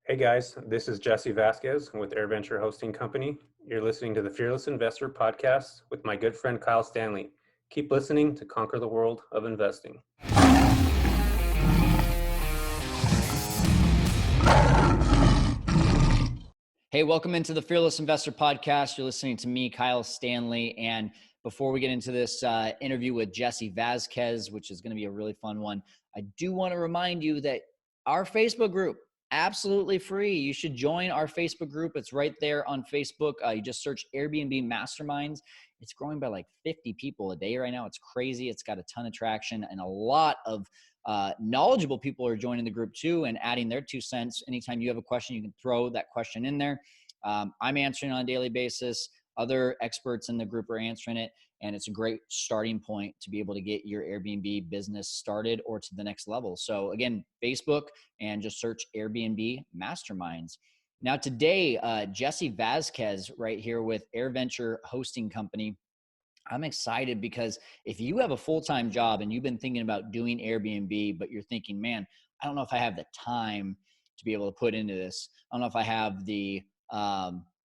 Hey guys, this is Jesse Vasquez with AirVenture Hosting Company. You're listening to the Fearless Investor podcast with my good friend Kyle Stanley. Keep listening to conquer the world of investing. Hey, welcome into the Fearless Investor podcast. You're listening to me, Kyle Stanley. And before we get into this interview with Jesse Vasquez, which is going to be a really fun one, I do want to remind you that our Facebook group, absolutely free. You should join our Facebook group. It's right there on Facebook. You just search Airbnb Masterminds. It's growing by like 50 people a day right now. It's crazy. It's got a ton of traction, and a lot of knowledgeable people are joining the group too and adding their 2 cents. Anytime you have a question, you can throw that question in there. I'm answering on a daily basis. Other experts in the group are answering it. And it's a great starting point to be able to get your Airbnb business started or to the next level. So again, Facebook, and just search Airbnb Masterminds. Now today, Jesse Vasquez right here with AirVenture Hosting Company. I'm excited because if you have a full-time job and you've been thinking about doing Airbnb, but you're thinking, man, I don't know if I have the time to be able to put into this. I don't know if I have the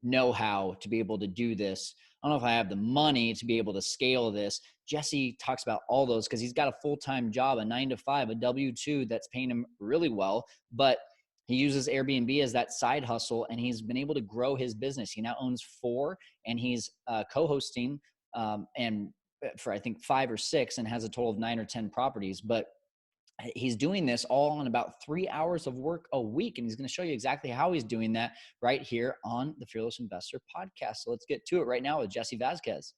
know-how to be able to do this. I don't know if I have the money to be able to scale this. Jesse talks about all those because he's got a full-time job, a 9-to-5, a W-2 that's paying him really well, but he uses Airbnb as that side hustle, and he's been able to grow his business. He now owns 4, and he's co-hosting and for I think 5 or 6, and has a total of 9 or 10 properties. But he's doing this all in about 3 hours of work a week. And he's going to show you exactly how he's doing that right here on the Fearless Investor podcast. So let's get to it right now with Jesse Vasquez.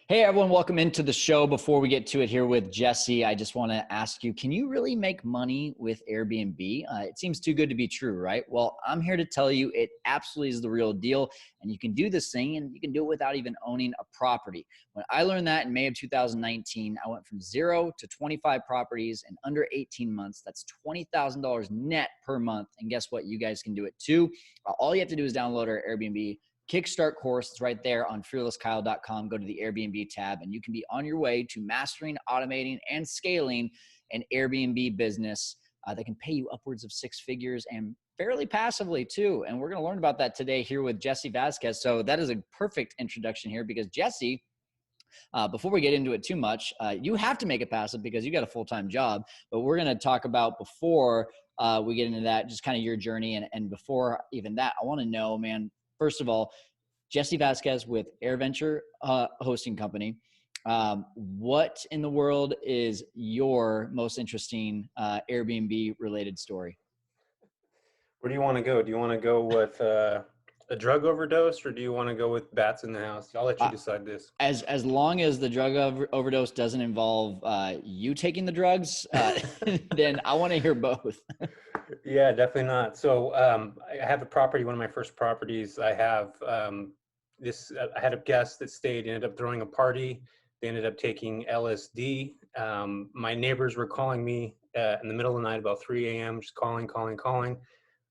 Hey, everyone, welcome into the show. Before we get to it here with Jesse, I just want to ask you, can you really make money with Airbnb? It seems too good to be true, right? Well, I'm here to tell you it absolutely is the real deal, and you can do this thing, and you can do it without even owning a property. When I learned that in May of 2019, I went from 0 to 25 properties in under 18 months. That's $20,000 net per month, and guess what? You guys can do it too. All you have to do is download our Airbnb Kickstart course. It's right there on fearlesskyle.com. Go to the Airbnb tab, and you can be on your way to mastering, automating, and scaling an Airbnb business that can pay you upwards of 6 figures and fairly passively too. And we're going to learn about that today here with Jesse Vasquez. So that is a perfect introduction here because Jesse, before we get into it too much, you have to make it passive because you got a full-time job. But we're going to talk about before we get into that, just kind of your journey. And before even that, I want to know, man, first of all, Jesse Vasquez with AirVenture Hosting Company. What in the world is your most interesting Airbnb related story? Where do you want to go? Do you want to go with a drug overdose, or do you want to go with bats in the house? I'll let you decide this. As long as the drug overdose doesn't involve you taking the drugs, then I want to hear both. Yeah, definitely not. So I have a property, one of my first properties. I have I had a guest that stayed, ended up throwing a party. They ended up taking LSD. My neighbors were calling me in the middle of the night, about 3 a.m., just calling.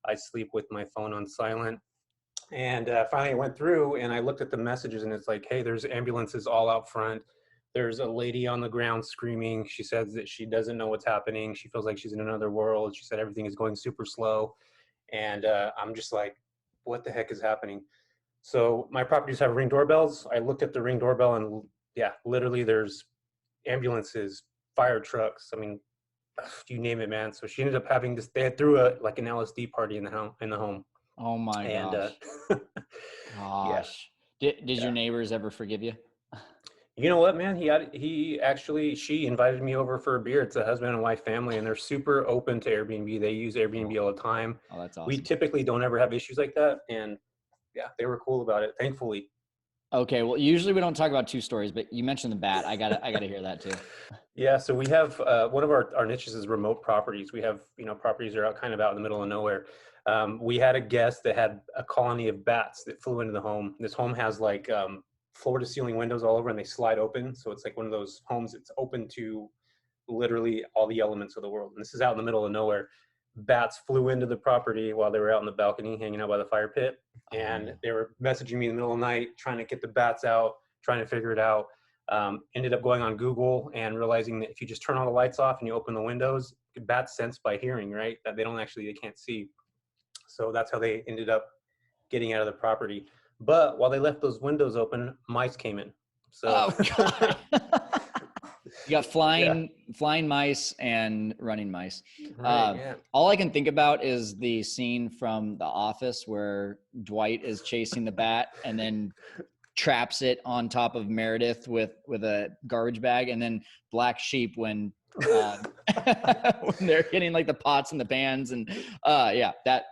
I sleep with my phone on silent. And finally I went through and I looked at the messages, and it's like, hey, there's ambulances all out front. There's a lady on the ground screaming. She says that she doesn't know what's happening. She feels like she's in another world. She said everything is going super slow. And I'm just like, what the heck is happening? So my properties have Ring doorbells. I looked at the Ring doorbell, and yeah, literally there's ambulances, fire trucks. I mean, you name it, man. So she ended up having this, they had threw an LSD party in the home. Oh my gosh. Gosh. Yeah. Did your neighbors ever forgive you? You know what, man? She invited me over for a beer. It's a husband and wife family, and they're super open to Airbnb. They use Airbnb all the time. Oh, that's awesome. We typically don't ever have issues like that. And yeah, they were cool about it, thankfully. Okay. Well, usually we don't talk about 2 stories, but you mentioned the bat. I gotta hear that too. Yeah. So we have, one of our niches is remote properties. We have, properties that are kind of out in the middle of nowhere. We had a guest that had a colony of bats that flew into the home. This home has like, floor to ceiling windows all over, and they slide open. So it's like one of those homes that's open to literally all the elements of the world. And this is out in the middle of nowhere. Bats flew into the property while they were out in the balcony hanging out by the fire pit. And they were messaging me in the middle of the night, trying to get the bats out, trying to figure it out. Ended up going on Google and realizing that if you just turn all the lights off and you open the windows, bats sense by hearing, right? That they can't see. So that's how they ended up getting out of the property. But while they left those windows open, mice came in. So Oh God. You got yeah, flying mice and running mice. right, yeah. All I can think about is the scene from The Office where Dwight is chasing the bat and then traps it on top of Meredith with a garbage bag, and then Black Sheep when uh, when they're getting like the pots and the pans, and yeah, that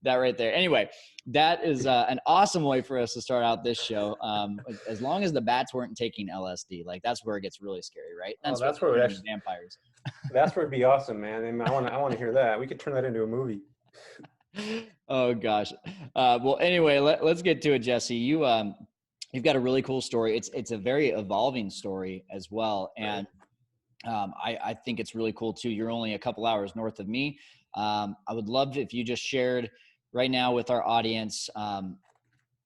right there. Anyway, that is an awesome way for us to start out this show. As long as the bats weren't taking LSD, like that's where it gets really scary, right? Oh, That's where that's they where it turn into actually, vampires. that's where it'd be awesome, man. And I want to hear that. We could turn that into a movie. Oh gosh. Well, anyway, let's get to it, Jesse. You've got a really cool story. It's a very evolving story as well, Right. and I think it's really cool too. You're only a couple hours north of me. I would love if you just shared right now with our audience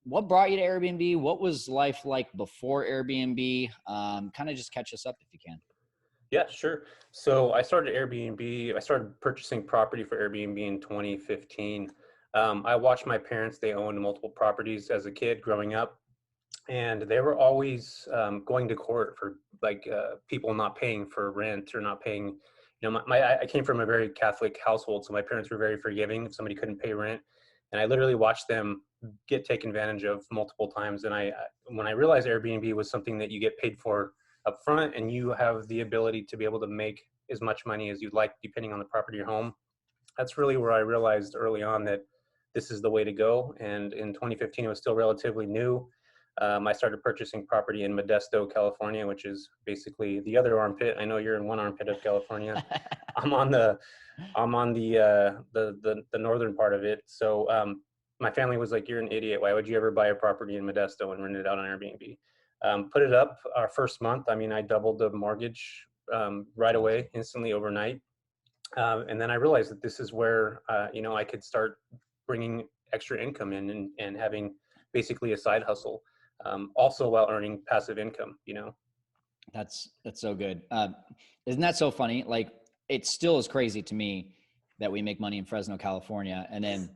what brought you to Airbnb. What was life like before Airbnb? Kind of just catch us up if you can. Yeah, sure. So I started Airbnb. I started purchasing property for Airbnb in 2015. I watched my parents, they owned multiple properties as a kid growing up, and they were always going to court for like people not paying for rent or not paying. I came from a very Catholic household, so my parents were very forgiving if somebody couldn't pay rent, and I literally watched them get taken advantage of multiple times. And when I realized Airbnb was something that you get paid for up front, and you have the ability to be able to make as much money as you'd like depending on the property or home, that's really where I realized early on that this is the way to go. And in 2015, it was still relatively new. I started purchasing property in Modesto, California, which is basically the other armpit. I know you're in one armpit of California. I'm on the the northern part of it. So my family was like, "You're an idiot. Why would you ever buy a property in Modesto and rent it out on Airbnb?" Put it up our first month. I mean, I doubled the mortgage right away, instantly overnight. And then I realized that this is where I could start bringing extra income in, and having basically a side hustle, also while earning passive income. That's so good. Isn't that so funny? Like it still is crazy to me that we make money in Fresno, California, and then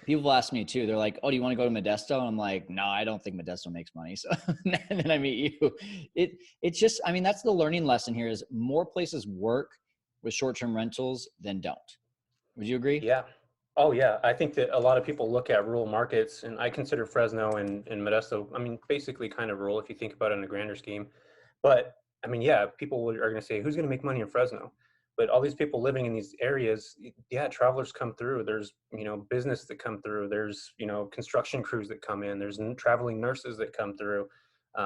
people ask me too. They're like, "Oh, do you want to go to Modesto?" And I'm like, "No, I don't think Modesto makes money." So and then I meet you. It's just, I mean, that's the learning lesson here: is more places work with short-term rentals than don't. Would you agree? Yeah. Oh, yeah. I think that a lot of people look at rural markets, and I consider Fresno and Modesto, I mean, basically kind of rural if you think about it in a grander scheme. But I mean, yeah, people are going to say, who's going to make money in Fresno? But all these people living in these areas, yeah, travelers come through. There's, business that come through. There's, construction crews that come in. There's traveling nurses that come through.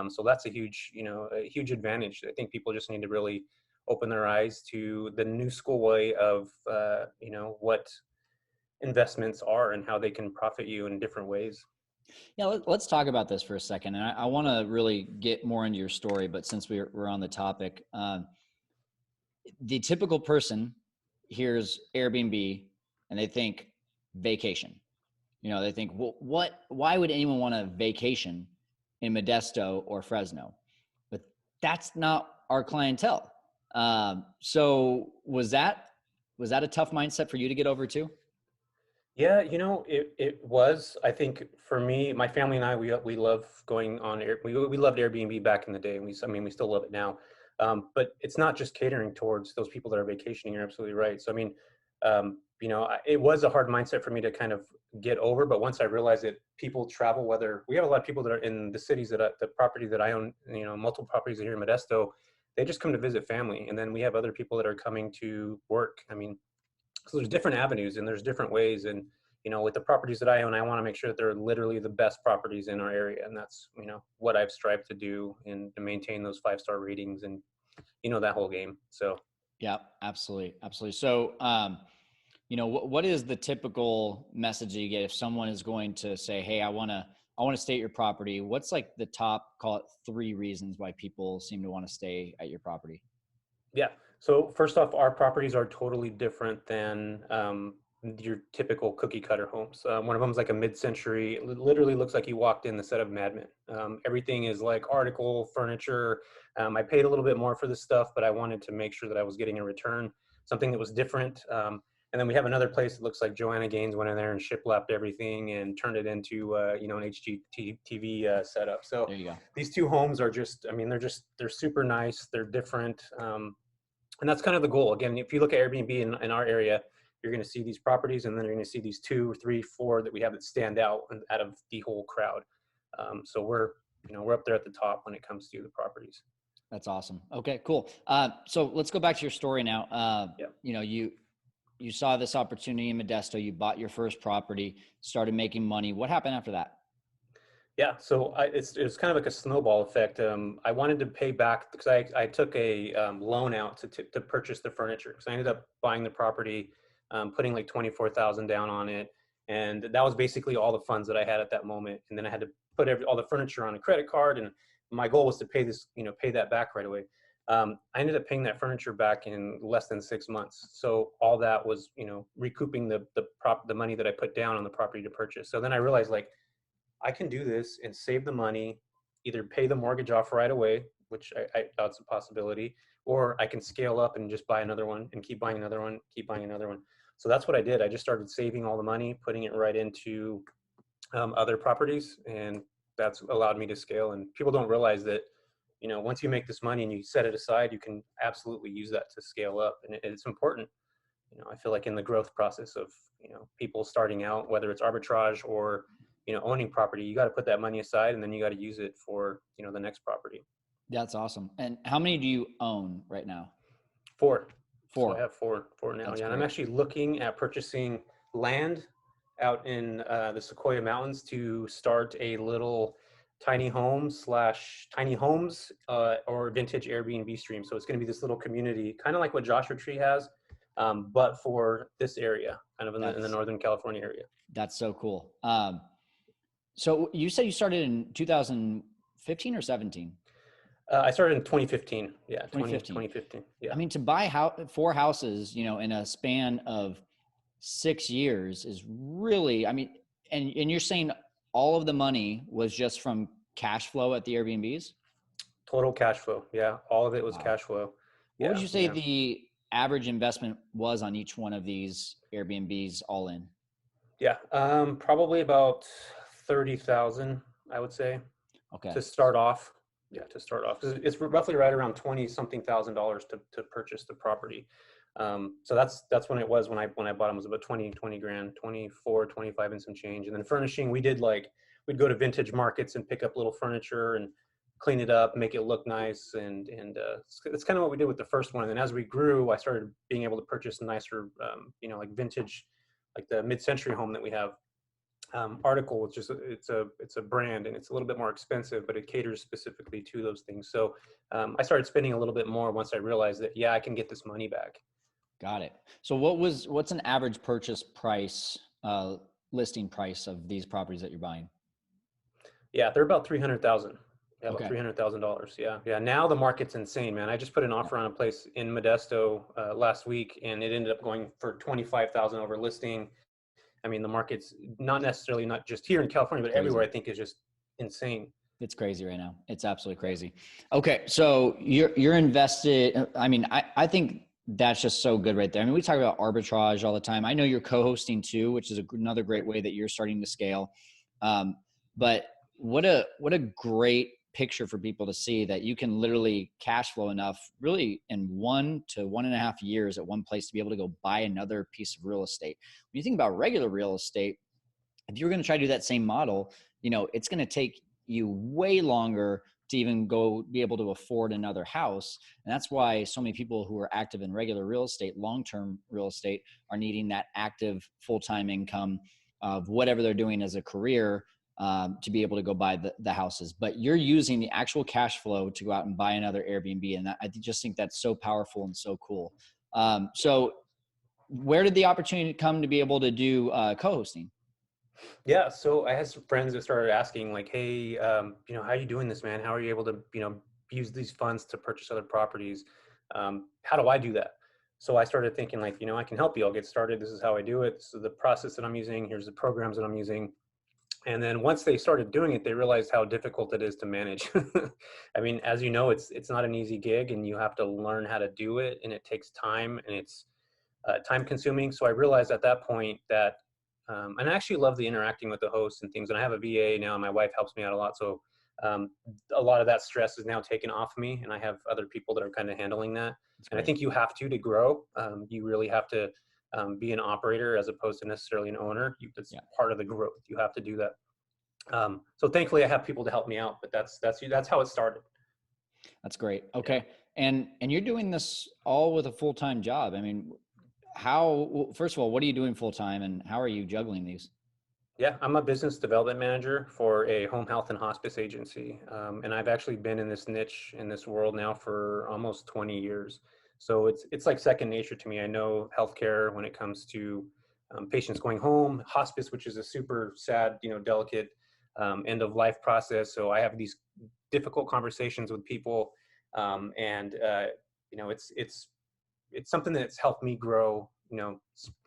So that's a huge advantage. I think people just need to really open their eyes to the new school way of, what investments are and how they can profit you in different ways. Yeah, let's talk about this for a second. And I want to really get more into your story, but since we're on the topic, the typical person hears Airbnb and they think vacation. They think, well, why would anyone want a vacation in Modesto or Fresno? But that's not our clientele. So was that a tough mindset for you to get over too? Yeah, it was. I think for me, my family and I, we love going on air. We loved Airbnb back in the day, and we still love it now. But it's not just catering towards those people that are vacationing. You're absolutely right. So I mean, it was a hard mindset for me to kind of get over. But once I realized that people travel, whether we have a lot of people that are in the cities the property that I own, multiple properties here in Modesto, they just come to visit family, and then we have other people that are coming to work. I mean, so there's different avenues and there's different ways. And with the properties that I own, I want to make sure that they're literally the best properties in our area, and that's what I've strived to do, and to maintain those 5-star ratings, and that whole game. So Yeah, absolutely, absolutely. So, what is the typical message that you get if someone is going to say, "Hey, I want to stay at your property"? What's like the top, call it 3 reasons why people seem to want to stay at your property? yeah. So first off, our properties are totally different than your typical cookie cutter homes. One of them is like a mid-century. It literally looks like you walked in the set of Mad Men. Everything is like article furniture. I paid a little bit more for this stuff, but I wanted to make sure that I was getting a return, something that was different. And then we have another place that looks like Joanna Gaines went in there and shiplapped everything and turned it into, an HGTV setup. So There you go. these two homes are just, I mean, they're super nice. They're different. And that's kind of the goal. Again, if you look at Airbnb in our area, you're going to see these properties, and then you're going to see these 2, 3, 4 that we have that stand out out of the whole crowd. So we're up there at the top when it comes to the properties. That's awesome. Okay, cool. So let's go back to your story now. Yeah. You saw this opportunity in Modesto. You bought your first property, started making money. What happened after that? Yeah, so it was kind of like a snowball effect. I wanted to pay back because I took a loan out to purchase the furniture. So I ended up buying the property, putting like 24,000 down on it, and that was basically all the funds that I had at that moment. And then I had to put all the furniture on a credit card, and my goal was to pay that back right away. I ended up paying that furniture back in less than 6 months. So all that was recouping the money that I put down on the property to purchase. So then I realized, like, I can do this and save the money, either pay the mortgage off right away, which I thought's a possibility, or I can scale up and just buy another one and keep buying another one, keep buying another one. So that's what I did. I just started saving all the money, putting it right into other properties, and that's allowed me to scale. And people don't realize that, once you make this money and you set it aside, you can absolutely use that to scale up. And it's important. I feel like in the growth process of, people starting out, whether it's arbitrage or owning property, you got to put that money aside, and then you got to use it for, the next property. That's awesome. And how many do you own right now? 4. 4. So I have four now. That's Yeah. And great. I'm actually looking at purchasing land out in the Sequoia Mountains to start a little tiny homes or vintage Airbnb stream. So it's going to be this little community, kind of like what Joshua Tree has, but for this area, kind of in the Northern California area. That's so cool. So you said you started in 2015 or 17? I started in 2015. Yeah, 2015. Yeah. I mean, to buy 4 houses, in a span of 6 years is really, I mean, and you're saying all of the money was just from cash flow at the Airbnbs? Total cash flow. Yeah, all of it was Wow. cash flow. What would you say the average investment was on each one of these Airbnbs all in? Yeah, probably about 30,000, I would say. Okay. To start off. Yeah, to start off. It's roughly right around $20-something thousand to purchase the property. So that's when it was when I bought them. It was about 20 grand, 24, 25 and some change. And then furnishing, we'd go to vintage markets and pick up little furniture and clean it up, make it look nice. And it's kind of what we did with the first one. And then as we grew, I started being able to purchase nicer, like vintage, like the mid-century home that we have. Article, which is it's a brand, and it's a little bit more expensive, but it caters specifically to those things. So I started spending a little bit more once I realized that, I can get this money back. Got it. So what's an average purchase price, listing price of these properties that you're buying? Yeah, they're about 300,000. Yeah, Okay. about $300,000. Yeah. Now the market's insane, man. I just put an offer on a place in Modesto last week, and it ended up going for 25,000 over listing. I mean, the market's not just here in California, but everywhere, I think, is just insane. It's crazy right now. It's absolutely crazy. Okay. So you're invested. I mean, I think that's just so good right there. I mean, we talk about arbitrage all the time. I know you're co-hosting too, which is another great way that you're starting to scale. But what a great picture for people to see that you can literally cash flow enough really in 1 to 1.5 years at one place to be able to go buy another piece of real estate. When you think about regular real estate, if you're going to try to do that same model, it's going to take you way longer to even go be able to afford another house. And that's why so many people who are active in regular real estate, long-term real estate, are needing that active full-time income of whatever they're doing as a career to be able to go buy the houses. But you're using the actual cash flow to go out and buy another Airbnb. And I just think that's so powerful and so cool. So where did the opportunity come to be able to do co-hosting? Yeah, so I had some friends that started asking, like, hey, how are you doing this, man? How are you able to, use these funds to purchase other properties? How do I do that? So I started thinking, like, I can help you. I'll get started. This is how I do it. This is the process that I'm using. Here's the programs that I'm using. And then once they started doing it, they realized how difficult it is to manage. I mean, as you know, it's not an easy gig, and you have to learn how to do it, and it takes time, and it's time consuming. So I realized at that point that, and I actually love the interacting with the hosts and things. And I have a VA now, and my wife helps me out a lot. So um, a lot of that stress is now taken off me, and I have other people that are kind of handling that. That's And I great. think you have to grow. You really have to be an operator as opposed to necessarily an owner. That's Yeah, part of the growth. You have to do that. So thankfully, I have people to help me out. But that's how it started. that's great. Yeah. Okay. And you're doing this all with a full-time job. I mean, first of all, what are you doing full-time and how are you juggling these? Yeah, I'm a business development manager for a home health and hospice agency. And I've actually been in this niche in this world now for almost 20 years. So it's like second nature to me. I know healthcare when it comes to patients going home, hospice, which is a super sad, delicate end of life process. So I have these difficult conversations with people, and it's something that's helped me grow,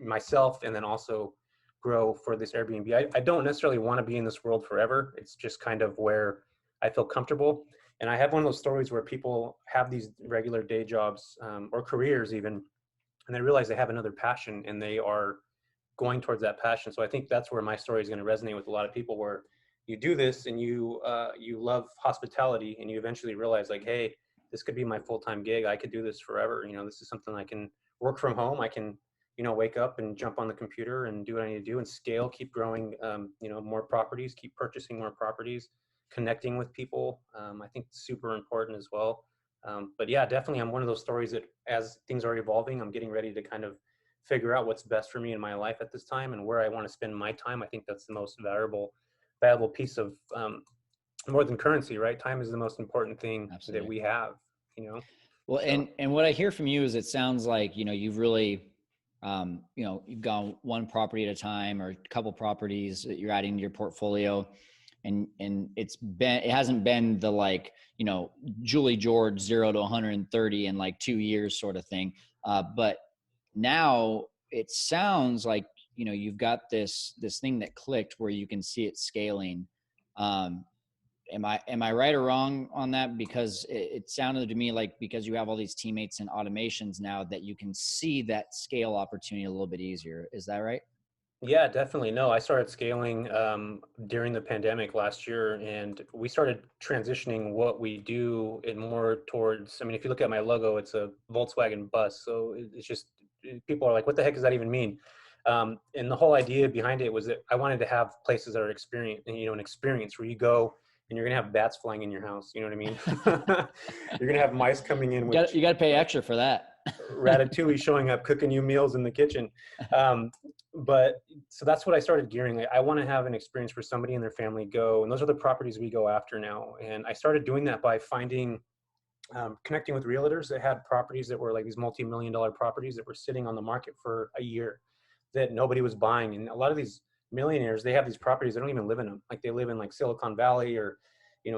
myself, and then also grow for this Airbnb. I don't necessarily want to be in this world forever. It's just kind of where I feel comfortable. And I have one of those stories where people have these regular day jobs, or careers even, and they realize they have another passion and they are going towards that passion. So I think that's where my story is going to resonate with a lot of people, where you do this and you love hospitality, and you eventually realize, like, hey, this could be my full-time gig. I could do this forever. This is something I can work from home. I can, wake up and jump on the computer and do what I need to do and scale, keep growing, more properties, keep purchasing more properties, connecting with people. I think it's super important as well. But yeah, definitely I'm one of those stories that as things are evolving, I'm getting ready to kind of figure out what's best for me in my life at this time and where I want to spend my time. I think that's the most valuable piece of, more than currency, right? Time is the most important thing that Absolutely. we have, you know? Well, So and what I hear from you is it sounds like, you've really, you've gone one property at a time or a couple properties that you're adding to your portfolio. And it hasn't been the like, Julie George 0 to 130 in like 2 years sort of thing. But now it sounds like, you've got this thing that clicked where you can see it scaling. Um, am I right or wrong on that? Because it sounded to me like, because you have all these teammates and automations now, that you can see that scale opportunity a little bit easier. Is that right? yeah, definitely. No, I started scaling during the pandemic last year, and we started transitioning what we do in more towards. I mean, if you look at my logo, it's a Volkswagen bus, so it's just people are like, "What the heck does that even mean?" And the whole idea behind it was that I wanted to have places that are an experience where you go and you're gonna have bats flying in your house. You know what I mean? You're gonna have mice coming in with You got to pay extra for that. ratatouille showing up, cooking you meals in the kitchen. Um, but so that's what I started gearing. Like, I want to have an experience where somebody and their family go, and those are the properties we go after now. And I started doing that by connecting with realtors that had properties that were like these multi-million-dollar properties that were sitting on the market for a year that nobody was buying. And a lot of these millionaires, they have these properties, they don't even live in them. Like, they live in like Silicon Valley or,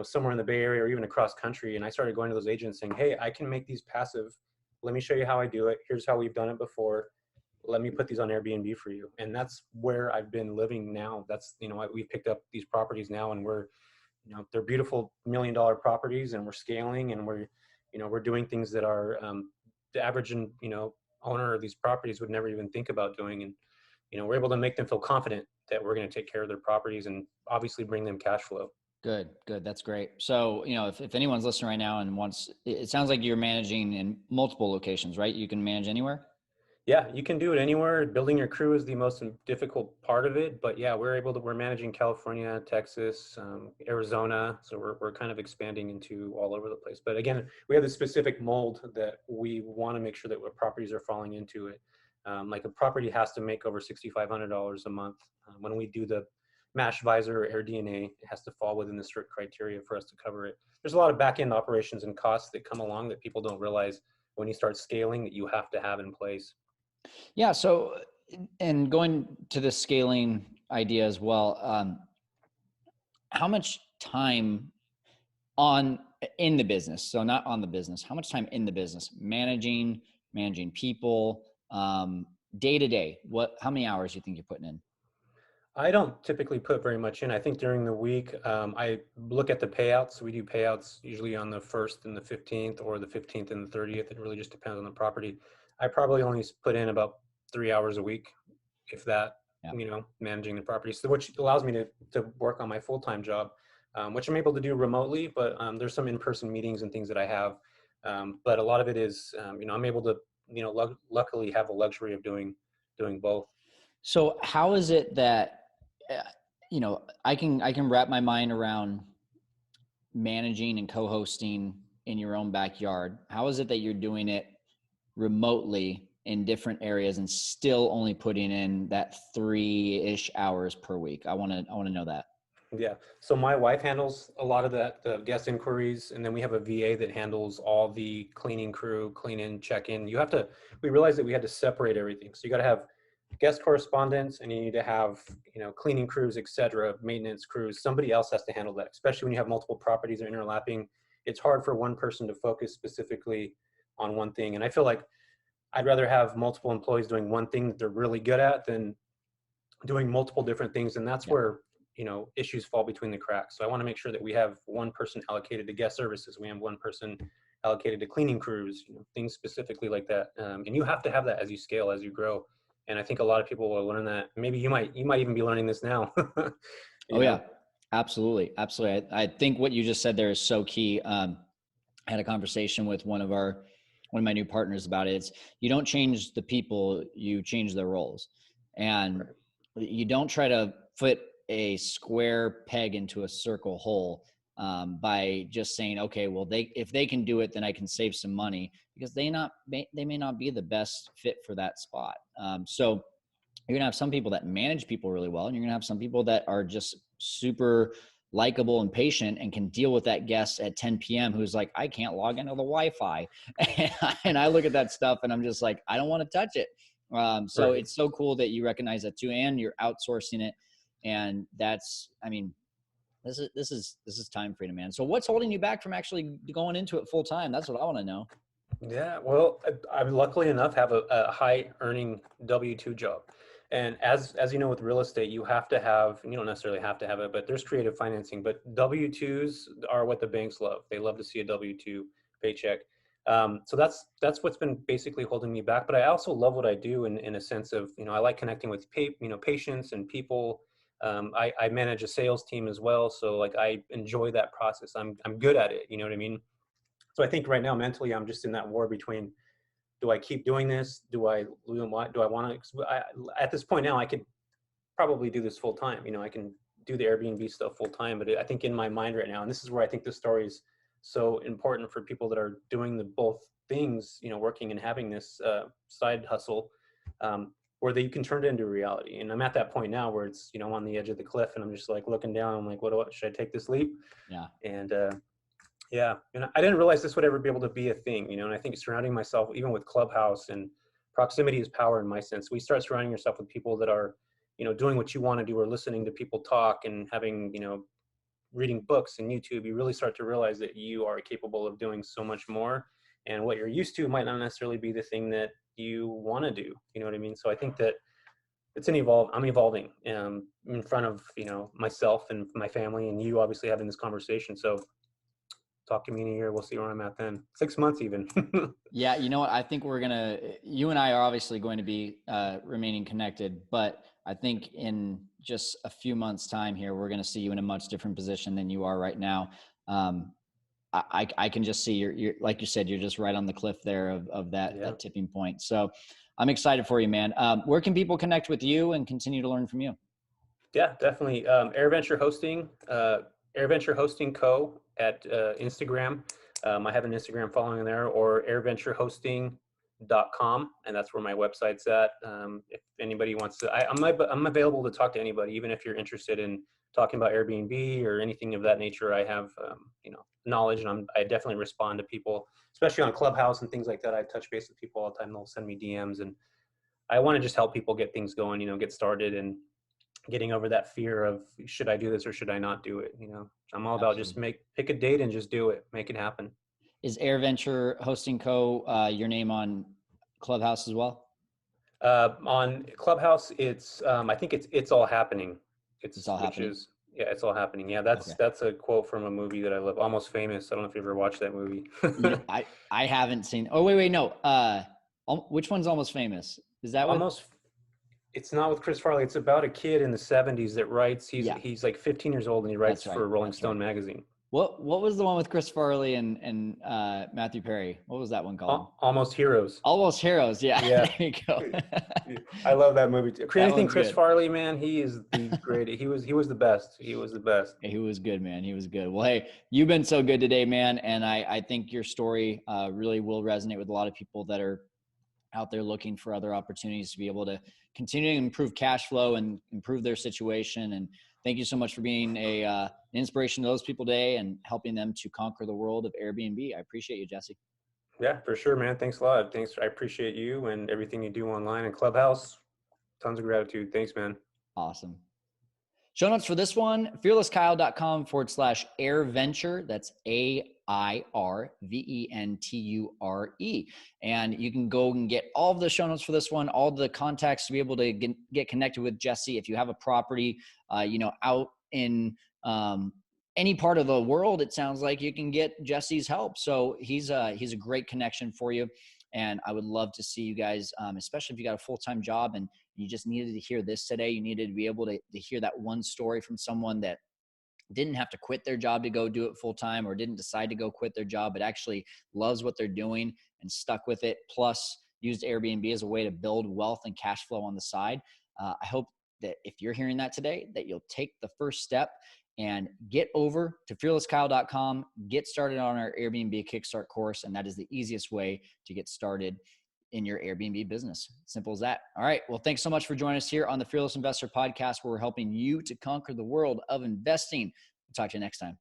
somewhere in the Bay Area or even across country. And I started going to those agents saying, hey, I can make these passive. Let me show you how I do it. Here's how we've done it before. Let me put these on Airbnb for you. And that's where I've been living now. That's, we've picked up these properties now, and they're beautiful $1 million properties, and we're scaling, and we're doing things that are, the average, owner of these properties would never even think about doing. And, we're able to make them feel confident that we're going to take care of their properties and obviously bring them cash flow. Good, good. That's great. So, if anyone's listening right now and it sounds like you're managing in multiple locations, right? You can manage anywhere. Yeah, you can do it anywhere. Building your crew is the most difficult part of it, but yeah, we're managing California, Texas, Arizona. So we're kind of expanding into all over the place. But again, we have this specific mold that we want to make sure that what properties are falling into it. Like, a property has to make over $6,500 a month. When we do the Mash Visor or AirDNA, it has to fall within the strict criteria for us to cover it. There's a lot of back end operations and costs that come along that people don't realize when you start scaling that you have to have in place. Yeah. So, and going to the scaling idea as well, how much time on in the business? So not on the business. How much time in the business managing people, day to day? How many hours do you think you're putting in? I don't typically put very much in. I think during the week, I look at the payouts. We do payouts usually on the 1st and the 15th, or the 15th and the 30th. It really just depends on the property. I probably only put in about 3 hours a week, if that, Yeah. managing the property. So which allows me to work on my full-time job, which I'm able to do remotely, but there's some in-person meetings and things that I have. But a lot of it is, I'm able to, luckily have the luxury of doing both. So how is it that, uh, I can wrap my mind around managing and co-hosting in your own backyard? How is it that you're doing it remotely in different areas and still only putting in that 3-ish hours per week? I want to know that. Yeah. So my wife handles a lot of the guest inquiries, and then we have a VA that handles all the cleaning crew, clean in, check in. We realized that we had to separate everything. So you got to have guest correspondence, and you need to have, cleaning crews, etc., maintenance crews. Somebody else has to handle that, especially when you have multiple properties that are interlapping. It's hard for one person to focus specifically on one thing. And I feel like I'd rather have multiple employees doing one thing that they're really good at than doing multiple different things. And that's Yeah. where, issues fall between the cracks. So I want to make sure that we have one person allocated to guest services. We have one person allocated to cleaning crews, things specifically like that. And you have to have that as you scale, as you grow. And I think a lot of people will learn that. Maybe you might even be learning this now. Oh yeah, absolutely. Absolutely. I think what you just said there is so key. I had a conversation with one of my new partners about it. It's, you don't change the people, you change their roles. And Right. you don't try to fit a square peg into a circle hole by just saying, okay, well, if they can do it, then I can save some money, because they may not be the best fit for that spot. So you're gonna have some people that manage people really well, and you're gonna have some people that are just super likable and patient and can deal with that guest at 10 p.m. who's like, I can't log into the Wi-Fi. And I look at that stuff and I'm just like, I don't want to touch it. So Right. it's so cool that you recognize that too, and you're outsourcing it. And that's, this is time freedom, man. So what's holding you back from actually going into it full time? That's what I want to know. Yeah, well, I'm luckily enough have a high earning W-2 job. And as you know, with real estate, you have to have, you don't necessarily have to have it, but there's creative financing. But W-2s are what the banks love. They love to see a W-2 paycheck. So that's what's been basically holding me back. But I also love what I do in a sense of, I like connecting with patients and people. I manage a sales team as well. So like I enjoy that process. I'm good at it. You know what I mean? So I think right now mentally I'm just in that war between, do I keep doing this? Do I want to? At this point now I could probably do this full time. I can do the Airbnb stuff full time. But I think in my mind right now, and this is where I think the story is so important for people that are doing the both things, working and having this side hustle, where you can turn it into reality. And I'm at that point now where it's, on the edge of the cliff, and I'm just like looking down. I'm like, what should I take this leap? Yeah. And yeah, and I didn't realize this would ever be able to be a thing, and I think surrounding myself, even with Clubhouse, and proximity is power in my sense. We start surrounding yourself with people that are, doing what you want to do, or listening to people talk and having, reading books and YouTube. You really start to realize that you are capable of doing so much more, and what you're used to might not necessarily be the thing that you want to do. You know what I mean? So I think that I'm evolving in front of, myself and my family, and you obviously having this conversation. So talk to me in a year. We'll see where I'm at then. 6 months even. Yeah, you know what? I think you and I are obviously going to be remaining connected, but I think in just a few months' time here, we're going to see you in a much different position than you are right now. I can just see you're like you said, you're just right on the cliff there of that, Yeah. that tipping point. So I'm excited for you, man. Where can people connect with you and continue to learn from you? Yeah, definitely. AirVenture Hosting, AirVenture Hosting Co. at Instagram. I have an Instagram following there, or airventurehosting.com, and that's where my website's at. If anybody wants to, I'm available to talk to anybody, even if you're interested in talking about Airbnb or anything of that nature. I have, knowledge, and I definitely respond to people, especially on Clubhouse and things like that. I touch base with people all the time. They'll send me DMs, and I want to just help people get things going, get started, and getting over that fear of, should I do this or should I not do it? I'm all about just Absolutely. pick a date and just do it, make it happen. Is AirVenture Hosting Co. Your name on Clubhouse as well? On Clubhouse, it's I think it's all happening. It's all happening. Yeah, it's all happening. Yeah, Okay. that's a quote from a movie that I love, Almost Famous. I don't know if you ever watched that movie. I haven't seen. Oh wait, no. Which one's Almost Famous? Is that what? Almost. It's not with Chris Farley. It's about a kid in the 70s that writes. Yeah, He's like 15 years old and he writes that's right. for Rolling That's Stone right. magazine. What was the one with Chris Farley and Matthew Perry? What was that one called? Almost Heroes. Almost Heroes. Yeah, Yeah. there you go. I love that movie too. That Anything one's Chris good. Farley, man, he is the great. He was the best. He was the best. He was good, man. He was good. Well, hey, you've been so good today, man. And I think your story really will resonate with a lot of people that are out there looking for other opportunities to be able to continue to improve cash flow and improve their situation. And thank you so much for being an inspiration to those people today and helping them to conquer the world of Airbnb. I appreciate you, Jesse. Yeah, for sure, man. Thanks a lot. Thanks. I appreciate you and everything you do online and Clubhouse. Tons of gratitude. Thanks, man. Awesome. Show notes for this one, fearlesskyle.com/airventure. That's AIRVENTURE. And you can go and get all of the show notes for this one, all the contacts to be able to get connected with Jesse. If you have a property, out in any part of the world, it sounds like you can get Jesse's help. So he's a great connection for you. And I would love to see you guys, especially if you got a full-time job and you just needed to hear this today. You needed to be able to hear that one story from someone that didn't have to quit their job to go do it full-time or didn't decide to go quit their job, but actually loves what they're doing and stuck with it. Plus used Airbnb as a way to build wealth and cash flow on the side. I hope that if you're hearing that today, that you'll take the first step and get over to fearlesskyle.com, get started on our Airbnb Kickstart course. And that is the easiest way to get started in your Airbnb business. Simple as that. All right. Well, thanks so much for joining us here on the Fearless Investor Podcast, where we're helping you to conquer the world of investing. We'll talk to you next time.